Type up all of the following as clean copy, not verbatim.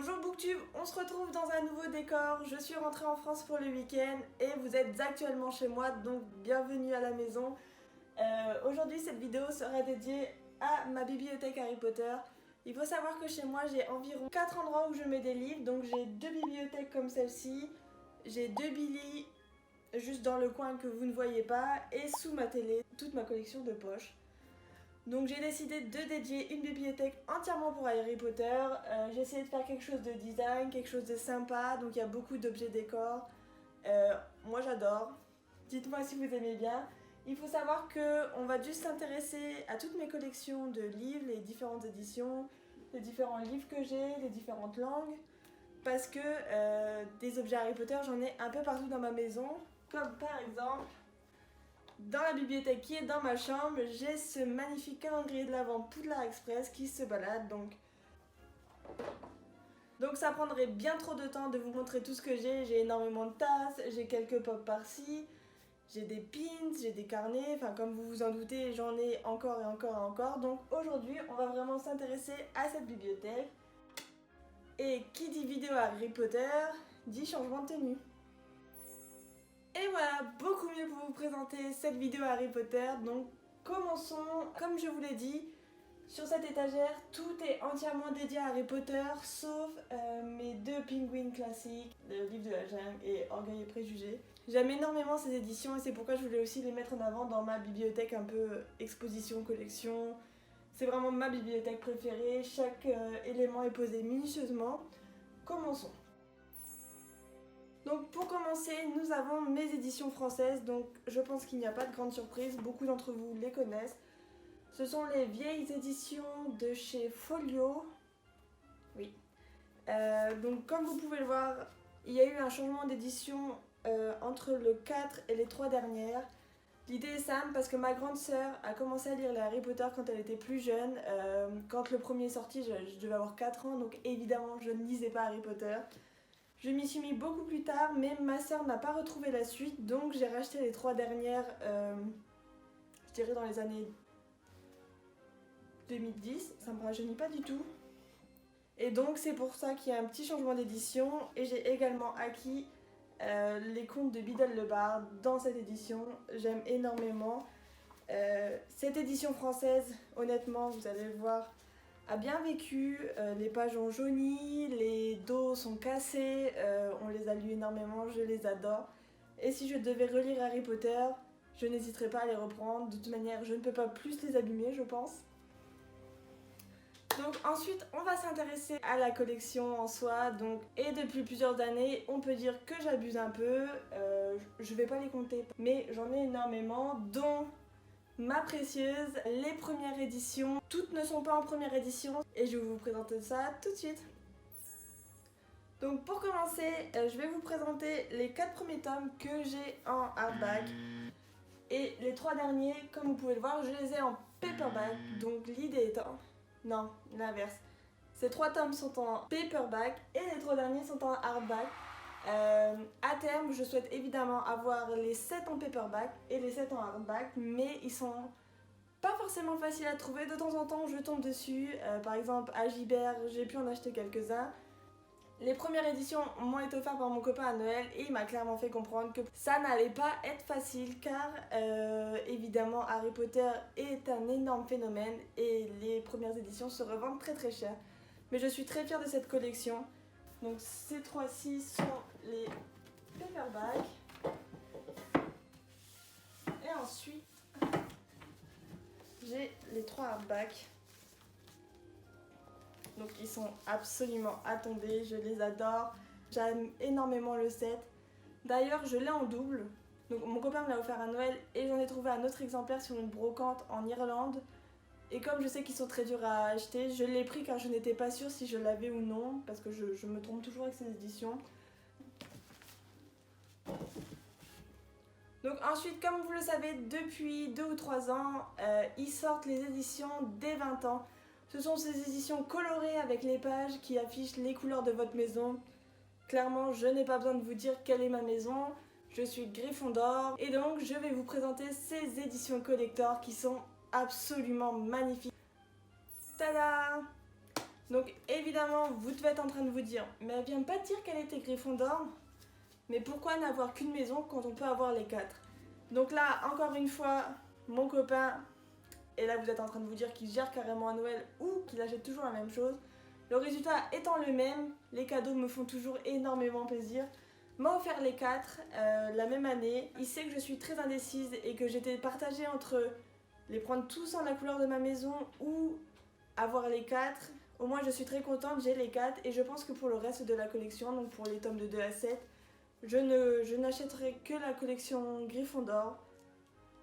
Bonjour Booktube, on se retrouve dans un nouveau décor. Je suis rentrée en France pour le week-end et vous êtes actuellement chez moi, donc bienvenue à la maison. Aujourd'hui, cette vidéo sera dédiée à ma bibliothèque Harry Potter. Il faut savoir que chez moi, j'ai environ 4 endroits où je mets des livres. Donc j'ai 2 bibliothèques comme celle-ci, j'ai 2 Billy juste dans le coin que vous ne voyez pas et sous ma télé, toute ma collection de poches. Donc j'ai décidé de dédier une bibliothèque entièrement pour Harry Potter. J'ai essayé de faire quelque chose de design, quelque chose de sympa, donc il y a beaucoup d'objets décors. Moi j'adore. Dites-moi si vous aimez bien. Il faut savoir qu'on va juste s'intéresser à toutes mes collections de livres, les différentes éditions, les différents livres que j'ai, les différentes langues. Parce que des objets Harry Potter, j'en ai un peu partout dans ma maison. Comme par exemple, dans la bibliothèque qui est dans ma chambre, j'ai ce magnifique calendrier de l'Avent Poudlard Express qui se balade. Donc ça prendrait bien trop de temps de vous montrer tout ce que j'ai. J'ai énormément de tasses, j'ai quelques pop par-ci, j'ai des pins, j'ai des carnets. Enfin, comme vous vous en doutez, j'en ai encore et encore et encore. Donc aujourd'hui, on va vraiment s'intéresser à cette bibliothèque. Et qui dit vidéo Harry Potter, dit changement de tenue. Et voilà, beaucoup mieux pour vous présenter cette vidéo Harry Potter. Donc commençons. Comme je vous l'ai dit, sur cette étagère, tout est entièrement dédié à Harry Potter, sauf mes 2 Penguins classiques, le livre de la jungle et Orgueil et Préjugés. J'aime énormément ces éditions et c'est pourquoi je voulais aussi les mettre en avant dans ma bibliothèque un peu exposition, collection. C'est vraiment ma bibliothèque préférée, chaque élément est posé minutieusement. Commençons. Donc pour commencer, nous avons mes éditions françaises, donc je pense qu'il n'y a pas de grande surprise, beaucoup d'entre vous les connaissent. Ce sont les vieilles éditions de chez Folio. Oui. Donc comme vous pouvez le voir, il y a eu un changement d'édition entre le 4 et les 3 dernières. L'idée est simple parce que ma grande sœur a commencé à lire les Harry Potter quand elle était plus jeune. Quand le premier est sorti, je devais avoir 4 ans, donc évidemment je ne lisais pas Harry Potter. Je m'y suis mis beaucoup plus tard, mais ma sœur n'a pas retrouvé la suite, donc j'ai racheté les 3 dernières, je dirais dans les années 2010. Ça me rajeunit pas du tout. Et donc c'est pour ça qu'il y a un petit changement d'édition, et j'ai également acquis les contes de Biddle le Bard dans cette édition. J'aime énormément. Cette édition française, honnêtement, vous allez le voir, a bien vécu, les pages ont jauni, les dos sont cassés, on les a lus énormément, je les adore. Et si je devais relire Harry Potter, je n'hésiterais pas à les reprendre. De toute manière, je ne peux pas plus les abîmer, je pense. Donc ensuite, on va s'intéresser à la collection en soi. Et depuis plusieurs années, on peut dire que j'abuse un peu. Je vais pas les compter, mais j'en ai énormément, dont ma précieuse, les premières éditions. Toutes ne sont pas en première édition et je vais vous présenter ça tout de suite. Donc pour commencer, je vais vous présenter les 4 premiers tomes que j'ai en hardback. Et les 3 derniers, comme vous pouvez le voir, je les ai en paperback. Donc l'idée étant... Non, l'inverse. Ces 3 tomes sont en paperback et les 3 derniers sont en hardback. À terme, je souhaite évidemment avoir les 7 en paperback et les 7 en hardback, mais ils sont pas forcément faciles à trouver. De temps en temps, je tombe dessus. Par exemple, à Gibert, j'ai pu en acheter quelques-uns. Les premières éditions m'ont été offertes par mon copain à Noël et il m'a clairement fait comprendre que ça n'allait pas être facile car évidemment Harry Potter est un énorme phénomène et les premières éditions se revendent très très cher. Mais je suis très fière de cette collection. Donc ces 3-ci sont les paperbacks. Et ensuite, j'ai les 3 hardbacks. Donc ils sont absolument à tomber, je les adore. J'aime énormément le set. D'ailleurs, je l'ai en double. Donc mon copain me l'a offert à Noël et j'en ai trouvé un autre exemplaire sur une brocante en Irlande. Et comme je sais qu'ils sont très durs à acheter, je l'ai pris car je n'étais pas sûre si je l'avais ou non, parce que je me trompe toujours avec ces éditions. Donc ensuite, comme vous le savez, depuis 2 ou 3 ans, ils sortent les éditions des 20 ans. Ce sont ces éditions colorées avec les pages qui affichent les couleurs de votre maison. Clairement, je n'ai pas besoin de vous dire quelle est ma maison. Je suis Gryffondor et donc je vais vous présenter ces éditions collector qui sont absolument magnifiques. Tada! Donc évidemment, vous devez être en train de vous dire, mais elle vient pas de dire qu'elle était Gryffondor, mais pourquoi n'avoir qu'une maison quand on peut avoir les 4? Donc là, encore une fois, mon copain, et là vous êtes en train de vous dire qu'il gère carrément à Noël ou qu'il achète toujours la même chose. Le résultat étant le même, les cadeaux me font toujours énormément plaisir. M'a offert les 4 la même année. Il sait que je suis très indécise et que j'étais partagée entre les prendre tous en la couleur de ma maison ou avoir les 4. Au moins je suis très contente, j'ai les 4 et je pense que pour le reste de la collection, donc pour les tomes de 2 à 7, je n'achèterai que la collection Gryffondor.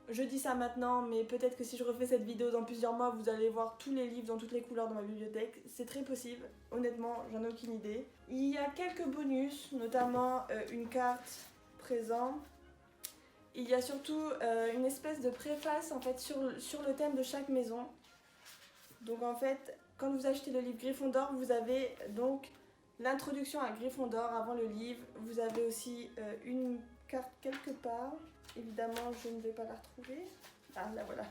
Je dis ça maintenant, mais peut-être que si je refais cette vidéo dans plusieurs mois, vous allez voir tous les livres dans toutes les couleurs dans ma bibliothèque. C'est très possible, honnêtement, j'en ai aucune idée. Il y a quelques bonus, notamment une carte présent. Il y a surtout une espèce de préface en fait sur le thème de chaque maison. Donc en fait, quand vous achetez le livre Gryffondor, vous avez donc l'introduction à Gryffondor avant le livre. Vous avez aussi une carte quelque part. Évidemment, je ne vais pas la retrouver. Ah, là voilà.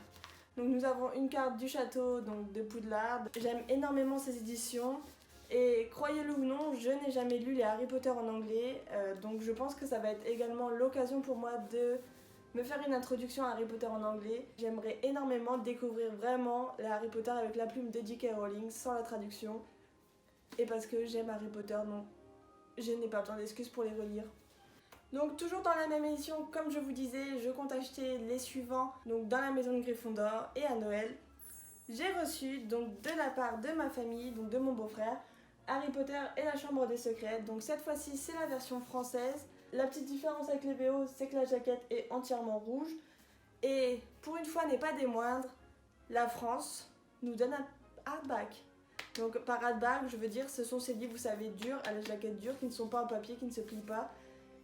Donc nous avons une carte du château donc de Poudlard. J'aime énormément ces éditions. Et croyez-le ou non, je n'ai jamais lu les Harry Potter en anglais. Donc je pense que ça va être également l'occasion pour moi de me faire une introduction à Harry Potter en anglais. J'aimerais énormément découvrir vraiment les Harry Potter avec la plume de J.K. Rowling sans la traduction. Et parce que j'aime Harry Potter, donc je n'ai pas besoin d'excuses pour les relire. Donc toujours dans la même édition, comme je vous disais, je compte acheter les suivants donc dans la maison de Gryffondor et à Noël. J'ai reçu donc de la part de ma famille, donc de mon beau-frère, Harry Potter et la Chambre des Secrets. Donc cette fois-ci c'est la version française. La petite différence avec les VO, c'est que la jaquette est entièrement rouge. Et pour une fois n'est pas des moindres, la France nous donne un hardback. Donc par hardback, je veux dire, ce sont ces livres, vous savez, durs, à la jaquette dure, qui ne sont pas en papier, qui ne se plient pas,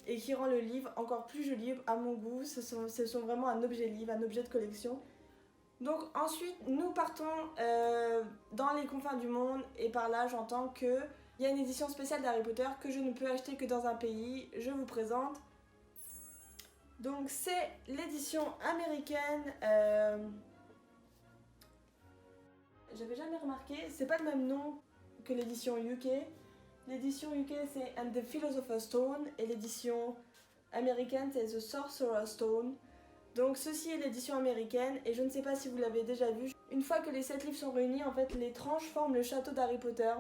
et qui rend le livre encore plus joli à mon goût. Ce sont vraiment un objet livre, un objet de collection. Donc ensuite, nous partons dans les confins du monde, et par là, j'entends que il y a une édition spéciale d'Harry Potter que je ne peux acheter que dans un pays. Je vous présente. Donc c'est l'édition américaine. J'avais jamais remarqué, c'est pas le même nom que l'édition UK. L'édition UK c'est And the Philosopher's Stone et l'édition américaine c'est The Sorcerer's Stone. Donc ceci est l'édition américaine et je ne sais pas si vous l'avez déjà vu. Une fois que les 7 livres sont réunis, en fait les tranches forment le château d'Harry Potter.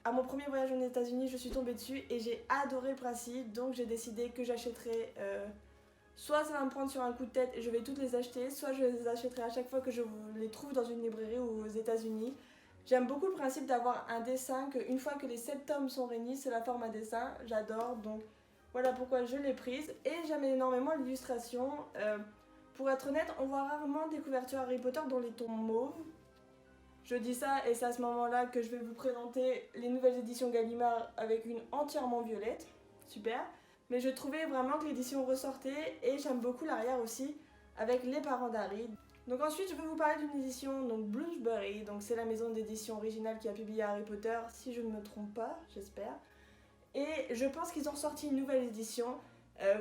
À mon premier voyage aux États-Unis, je suis tombée dessus et j'ai adoré le principe, donc j'ai décidé que j'achèterais. Soit ça va me prendre sur un coup de tête et je vais toutes les acheter, soit je les achèterai à chaque fois que je les trouve dans une librairie ou aux États-Unis. J'aime beaucoup le principe d'avoir un dessin que une fois que les 7 tomes sont réunis, c'est la forme à dessin. J'adore, donc voilà pourquoi je l'ai prise. Et j'aime énormément l'illustration. Pour être honnête, on voit rarement des couvertures Harry Potter dans les tons mauves. Je dis ça et c'est à ce moment-là que je vais vous présenter les nouvelles éditions Gallimard avec une entièrement violette. Super. Mais je trouvais vraiment que l'édition ressortait et j'aime beaucoup l'arrière aussi avec les parents d'Harry. Donc ensuite je vais vous parler d'une édition donc Bloomsbury, donc c'est la maison d'édition originale qui a publié Harry Potter si je ne me trompe pas, j'espère. Et je pense qu'ils ont sorti une nouvelle édition,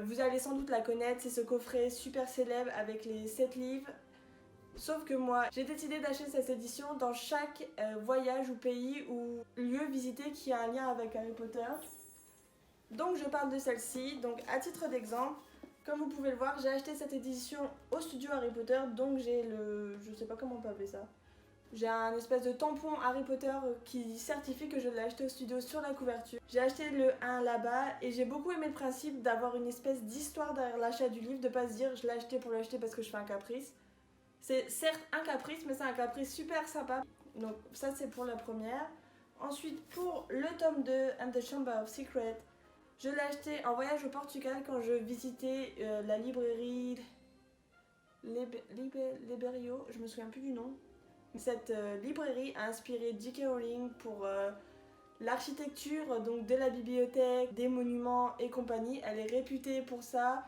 vous allez sans doute la connaître, c'est ce coffret super célèbre avec les 7 livres. Sauf que moi, j'ai décidé d'acheter cette édition dans chaque voyage ou pays ou lieu visité qui a un lien avec Harry Potter. Donc je parle de celle-ci, donc à titre d'exemple, comme vous pouvez le voir, j'ai acheté cette édition au studio Harry Potter, donc j'ai je sais pas comment on peut appeler ça. J'ai un espèce de tampon Harry Potter qui certifie que je l'ai acheté au studio sur la couverture. J'ai acheté le 1 là-bas et j'ai beaucoup aimé le principe d'avoir une espèce d'histoire derrière l'achat du livre, de pas se dire je l'ai acheté pour l'acheter parce que je fais un caprice. C'est certes un caprice, mais c'est un caprice super sympa. Donc ça c'est pour la première. Ensuite pour le tome 2, And the Chamber of Secrets, je l'ai acheté en voyage au Portugal quand je visitais la librairie Liberio, je me souviens plus du nom. Cette librairie a inspiré J.K. Rowling pour l'architecture donc de la bibliothèque, des monuments et compagnie. Elle est réputée pour ça.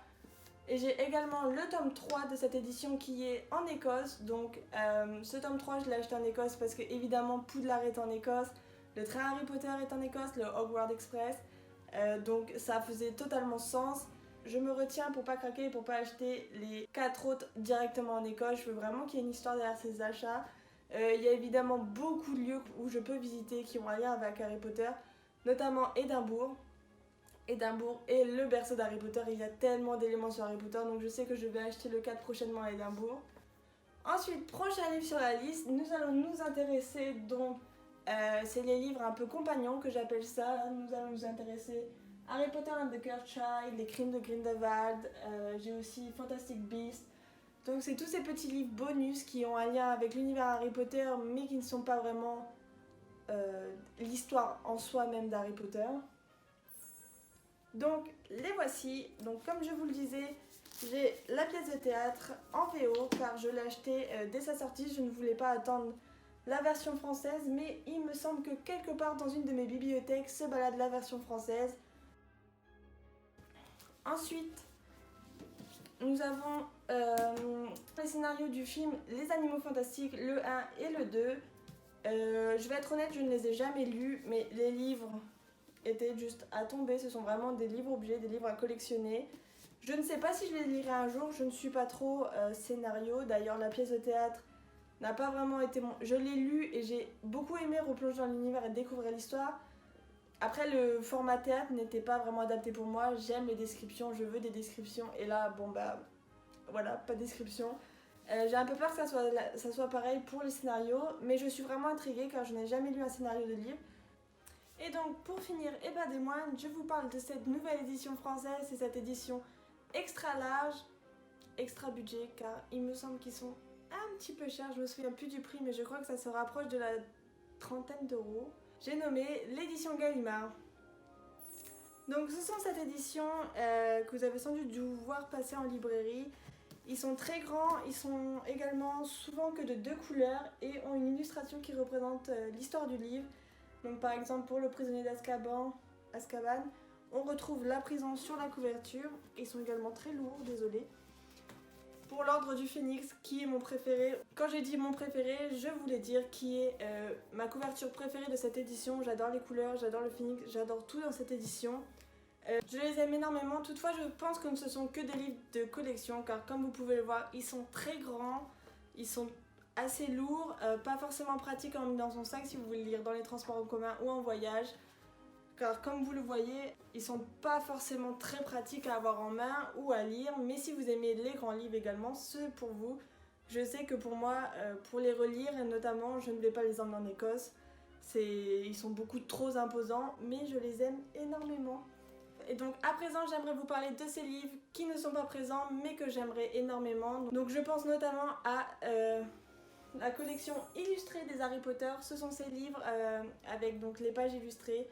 Et j'ai également le tome 3 de cette édition qui est en Écosse. Donc ce tome 3 je l'ai acheté en Écosse parce que évidemment Poudlard est en Écosse, le train Harry Potter est en Écosse, le Hogwarts Express. Donc ça faisait totalement sens. Je me retiens pour pas craquer et pour pas acheter les 4 autres directement en Écosse. Je veux vraiment qu'il y ait une histoire derrière ces achats. Il y a évidemment beaucoup de lieux où je peux visiter qui ont un lien avec Harry Potter, notamment Édimbourg. Édimbourg est le berceau d'Harry Potter, il y a tellement d'éléments sur Harry Potter, donc je sais que je vais acheter le 4 prochainement à Édimbourg. Ensuite, prochain livre sur la liste, nous allons nous intéresser donc, c'est les livres un peu compagnons que j'appelle ça. Nous allons nous intéresser à Harry Potter and the Cursed Child, Les Crimes de Grindelwald, j'ai aussi Fantastic Beasts. Donc c'est tous ces petits livres bonus qui ont un lien avec l'univers Harry Potter mais qui ne sont pas vraiment l'histoire en soi même d'Harry Potter. Donc les voici, donc comme je vous le disais, j'ai la pièce de théâtre en VO car je l'ai achetée dès sa sortie, je ne voulais pas attendre la version française, mais il me semble que quelque part dans une de mes bibliothèques se balade la version française. Ensuite, nous avons les scénarios du film Les Animaux Fantastiques, le 1 et le 2. Je vais être honnête, je ne les ai jamais lus, mais les livres étaient juste à tomber. Ce sont vraiment des livres objets, des livres à collectionner. Je ne sais pas si je les lirai un jour, je ne suis pas trop scénario. D'ailleurs, la pièce de théâtre n'a pas vraiment été mon... Je l'ai lu et j'ai beaucoup aimé replonger dans l'univers et découvrir l'histoire. Après, le format théâtre n'était pas vraiment adapté pour moi. J'aime les descriptions, je veux des descriptions. Et là, bon bah, voilà, pas de description. J'ai un peu peur que ça soit pareil pour les scénarios, mais je suis vraiment intriguée car je n'ai jamais lu un scénario de livre. Et donc, pour finir, Eba des Moines, je vous parle de cette nouvelle édition française. C'est cette édition extra large, extra budget, car il me semble qu'ils sont un petit peu chers. Je me souviens plus du prix, mais je crois que ça se rapproche de la trentaine d'euros. J'ai nommé l'édition Gallimard. Donc ce sont cette édition que vous avez sans doute dû voir passer en librairie. Ils sont très grands, ils sont également souvent que de 2 couleurs et ont une illustration qui représente l'histoire du livre. Donc par exemple pour le prisonnier d'Azkaban, on retrouve la prison sur la couverture. Ils sont également très lourds, désolé. Pour l'ordre du Phénix, qui est mon préféré. Quand j'ai dit mon préféré, je voulais dire qui est ma couverture préférée de cette édition. J'adore les couleurs, j'adore le Phénix, j'adore tout dans cette édition. Je les aime énormément, toutefois je pense que ce sont que des livres de collection, car comme vous pouvez le voir, ils sont très grands, ils sont assez lourds, pas forcément pratiques à emmener dans son sac si vous voulez lire dans les transports en commun ou en voyage. Car comme vous le voyez, ils sont pas forcément très pratiques à avoir en main ou à lire, mais si vous aimez les grands livres également, ceux pour vous. Je sais que pour moi, pour les relire, et notamment, je ne vais pas les emmener en Écosse. Ils sont beaucoup trop imposants, mais je les aime énormément. Et donc à présent, j'aimerais vous parler de ces livres qui ne sont pas présents, mais que j'aimerais énormément. Donc je pense notamment à la collection illustrée des Harry Potter. Ce sont ces livres avec donc les pages illustrées.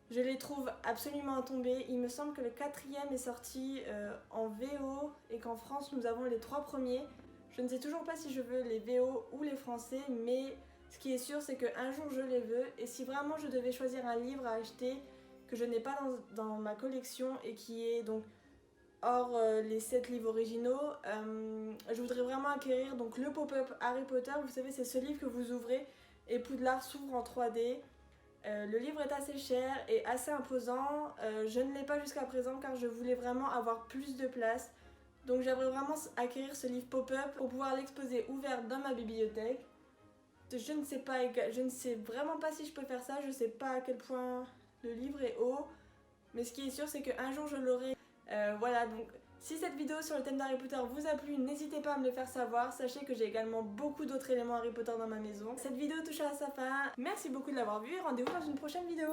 Je les trouve absolument à tomber. Il me semble que le 4e est sorti en VO et qu'en France nous avons les 3 premiers. Je ne sais toujours pas si je veux les VO ou les français, mais ce qui est sûr c'est qu'un jour je les veux. Et si vraiment je devais choisir un livre à acheter que je n'ai pas dans ma collection et qui est donc hors les 7 livres originaux, je voudrais vraiment acquérir donc le pop-up Harry Potter. Vous savez, c'est ce livre que vous ouvrez et Poudlard s'ouvre en 3D. Le livre est assez cher et assez imposant. Je ne l'ai pas jusqu'à présent car je voulais vraiment avoir plus de place. Donc j'aimerais vraiment acquérir ce livre pop-up pour pouvoir l'exposer ouvert dans ma bibliothèque. Je ne sais vraiment pas si je peux faire ça. Je ne sais pas à quel point le livre est haut. Mais ce qui est sûr, c'est qu'un jour je l'aurai. Voilà, donc si cette vidéo sur le thème d'Harry Potter vous a plu, n'hésitez pas à me le faire savoir. Sachez que j'ai également beaucoup d'autres éléments Harry Potter dans ma maison. Cette vidéo touche à sa fin. Merci beaucoup de l'avoir vue et rendez-vous dans une prochaine vidéo.